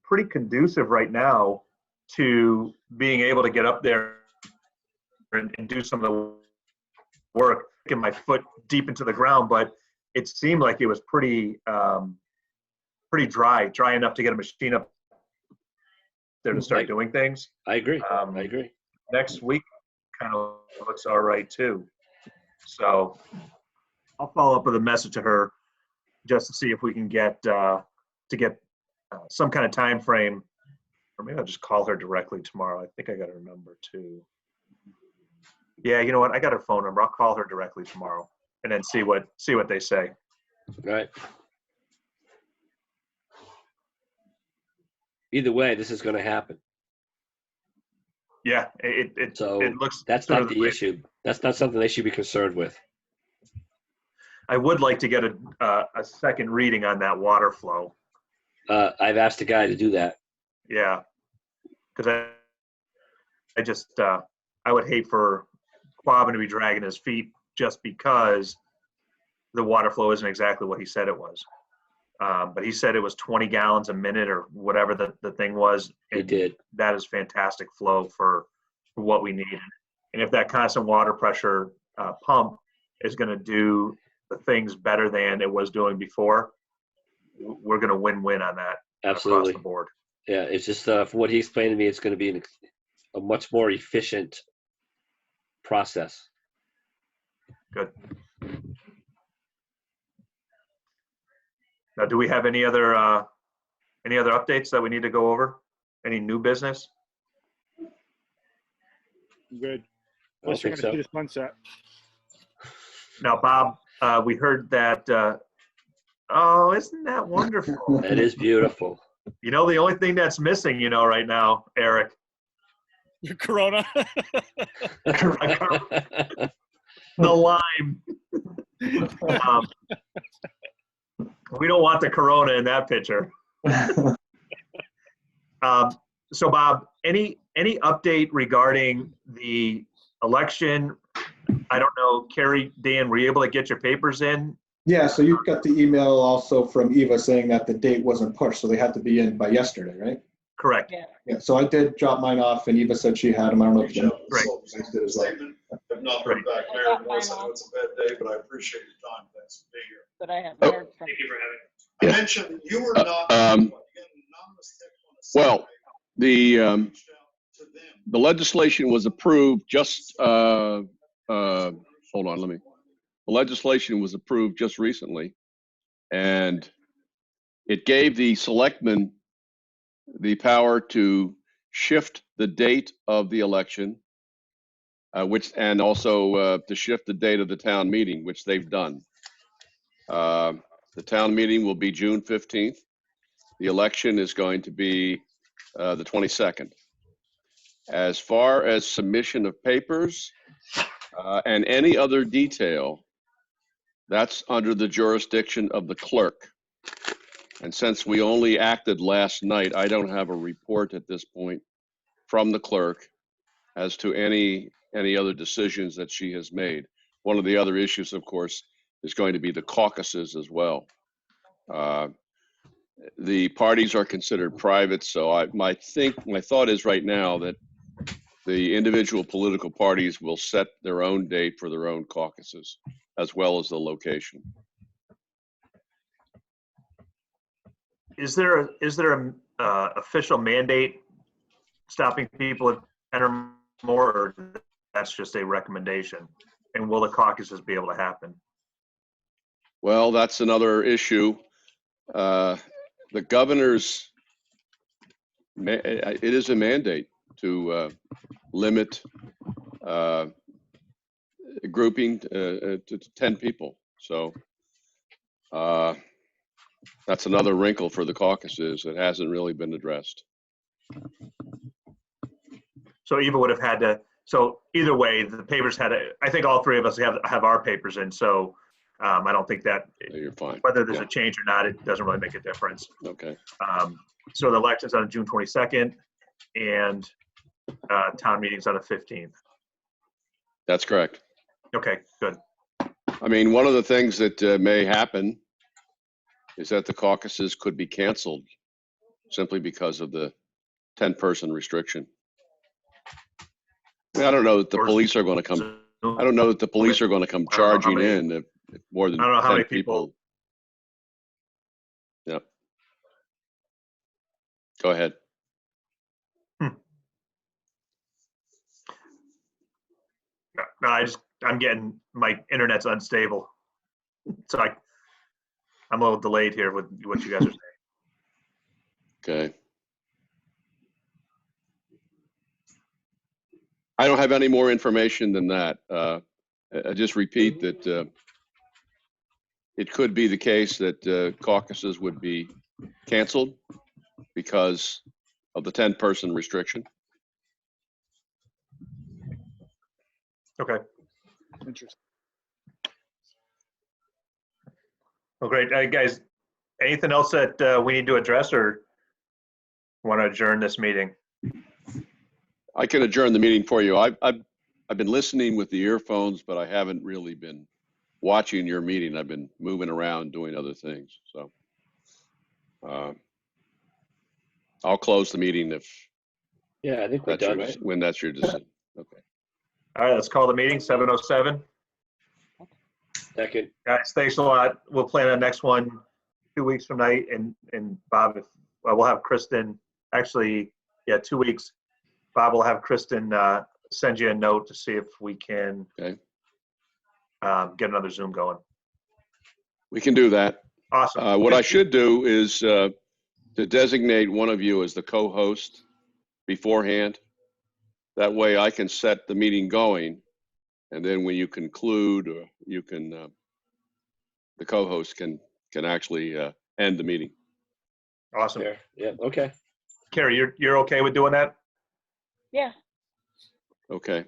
pretty conducive right now to being able to get up there and do some of the work, get my foot deep into the ground. But it seemed like it was pretty dry enough to get a machine up there to start doing things. I agree. I agree. Next week kind of looks all right too. So I'll follow up with a message to her just to see if we can get some kind of time frame, or maybe I'll just call her directly tomorrow. I think I got her number too. Yeah, you know what? I got her phone number. I'll call her directly tomorrow and then see what they say. Right. Either way, this is going to happen. Yeah, it looks. That's not the issue. That's not something they should be concerned with. I would like to get a second reading on that water flow. I've asked the guy to do that. Yeah, because I just I would hate for Quabbin to be dragging his feet just because the water flow isn't exactly what he said it was. But he said it was 20 gallons a minute or whatever the thing was. He did. That is fantastic flow for what we need. And if that constant water pressure pump is going to do the things better than it was doing before, we're going to win-win on that. Absolutely. Across the board. Yeah, it's just from what he explained to me, it's going to be a much more efficient process. Good. Now, do we have any other updates that we need to go over? Any new business? Good. I don't Unless you're think going to so. see the sunset. Now, Bob, we heard that. Oh, isn't that wonderful? That is beautiful. You know, the only thing that's missing, right now, Eric. Corona. The lime. We don't want the Corona in that picture. So Bob, any update regarding the election? I don't know, Carrie, Dan, were you able to get your papers in? Yeah, so you got the email also from Eva saying that the date wasn't pushed, so they had to be in by yesterday, right? Correct. Yeah. Yeah, so I did drop mine off and Eva said she had them. I don't know if you Right. guys did as well. Have not heard back, Mayor Morris. I know it's a bad day, but I appreciate your time. Thanks for being here. But I haven't Oh. heard from. Thank you for having me. I Yeah. mentioned you were not. um, you got an anonymous text on a Well, Saturday. the Reached out to them. the legislation was approved just hold on, the legislation was approved just recently, and it gave the selectmen the power to shift the date of the election, and also to shift the date of the town meeting, which they've done. The town meeting will be June 15th. The election is going to be the 22nd. As far as submission of papers and any other detail, that's under the jurisdiction of the clerk. And since we only acted last night, I don't have a report at this point from the clerk as to any other decisions that she has made. One of the other issues, of course, is going to be the caucuses as well. The parties are considered private, so my thought is right now that the individual political parties will set their own date for their own caucuses, as well as the location. Is there a official mandate stopping people at 10 or more, or that's just a recommendation? And will the caucuses be able to happen? Well, that's another issue. The governor's, it is a mandate to limit grouping to 10 people. So that's another wrinkle for the caucuses that hasn't really been addressed. So Eva would have had to, so either way, the papers had to, I think all three of us have our papers in, so I don't think that, You're fine. whether there's Yeah. a change or not, it doesn't really make a difference. Okay. So the election's on June 22nd, and town meeting's on the 15th. That's correct. Okay, good. I mean, one of the things that may happen is that the caucuses could be canceled simply because of the 10-person restriction. I mean, I don't know that the police are going to come. I don't know that the police are going to come I don't know how charging many- in if more than I don't know how 10 many people. Yep. Go ahead. No, I'm getting, my internet's unstable. So I'm a little delayed here with what you guys are saying. Okay. I don't have any more information than that. I just repeat that it could be the case that caucuses would be canceled because of the 10-person restriction. Okay. Interesting. Well, great. Guys, anything else that we need to address, or want to adjourn this meeting? I can adjourn the meeting for you. I've been listening with the earphones, but I haven't really been watching your meeting. I've been moving around doing other things. So I'll close the meeting if Yeah, I think we're that's done, your, right? when that's your decision. Okay. All right, let's call the meeting, 7:07. Second. Guys, thanks a lot. We'll plan on next one 2 weeks from tonight. And Bob, we'll have Kristen, actually, yeah, 2 weeks. Bob will have Kristen send you a note to see if we can Okay. get another Zoom going. We can do that. Awesome. What I should do is to designate one of you as the co-host beforehand. That way I can set the meeting going. And then when you conclude, or you can, the co-host can actually end the meeting. Awesome. Fair. Yeah, okay. Carrie, you're okay with doing that? Yeah. Okay.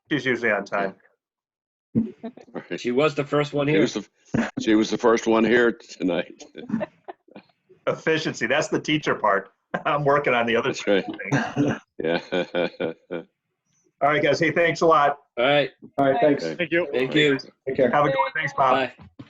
She's usually on time. All right. She was the first one She here. was the first one here tonight. efficiency. That's the teacher part. I'm working on the other That's right. thing. Yeah. All right, guys. Hey, thanks a lot. All right. All right, thanks. Okay. Thank you. Thank you. Take care. Have a good one. Thanks, Bob. Bye.